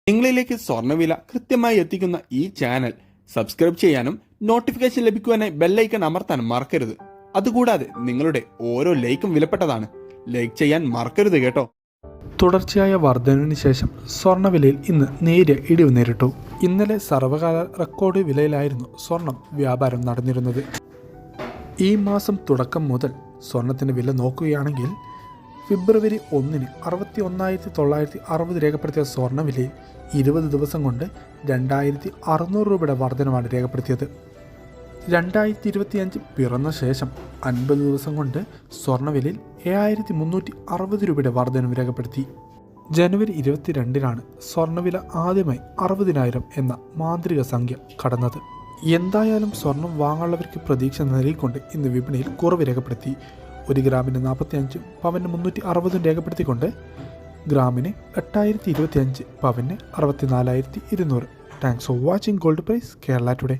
നിങ്ങളിലേക്ക് സ്വർണ്ണവില കൃത്യമായി എത്തിക്കുന്ന ഈ ചാനൽ സബ്സ്ക്രൈബ് ചെയ്യാനും നോട്ടിഫിക്കേഷൻ ലഭിക്കുവാനായി ബെല്ലൈക്കൺ അമർത്താനും മറക്കരുത്. അതുകൂടാതെ നിങ്ങളുടെ ഓരോ ലൈക്കും വിലപ്പെട്ടതാണ്. ലൈക്ക് ചെയ്യാൻ മറക്കരുത് കേട്ടോ. തുടർച്ചയായ വർധനവിന് ശേഷം സ്വർണ്ണവിലയിൽ ഇന്ന് നേരിയ ഇടിവ് നേരിട്ടു. ഇന്നലെ സർവകാല റെക്കോർഡ് വിലയിലായിരുന്നു സ്വർണം വ്യാപാരം നടന്നിരുന്നത്. ഈ മാസം തുടക്കം മുതൽ സ്വർണത്തിൻ്റെ വില നോക്കുകയാണെങ്കിൽ ഫെബ്രുവരി 1-ന് 61,960 രേഖപ്പെടുത്തിയ സ്വർണ്ണവിലയിൽ 20 ദിവസം കൊണ്ട് 2,600 രൂപയുടെ വർധനമാണ് രേഖപ്പെടുത്തിയത്. 2025 പിറന്ന ശേഷം 50 ദിവസം കൊണ്ട് സ്വർണ്ണവിലയിൽ 7,360 രൂപയുടെ വർധനവ് രേഖപ്പെടുത്തി. ജനുവരി 22-നാണ് സ്വർണ്ണവില ആദ്യമായി 60,000 എന്ന മാന്ത്രിക സംഖ്യ കടന്നത്. എന്തായാലും സ്വർണം വാങ്ങാനുള്ളവർക്ക് പ്രതീക്ഷ നൽകിക്കൊണ്ട് ഇന്ന് വിപണിയിൽ കുറവ് രേഖപ്പെടുത്തി. 1 ഗ്രാമിന് 45, പവന് 360 രേഖപ്പെടുത്തിക്കൊണ്ട് ഗ്രാമിന് 8,025, പവന് 64,200. Thanks for watching gold price Kerala today.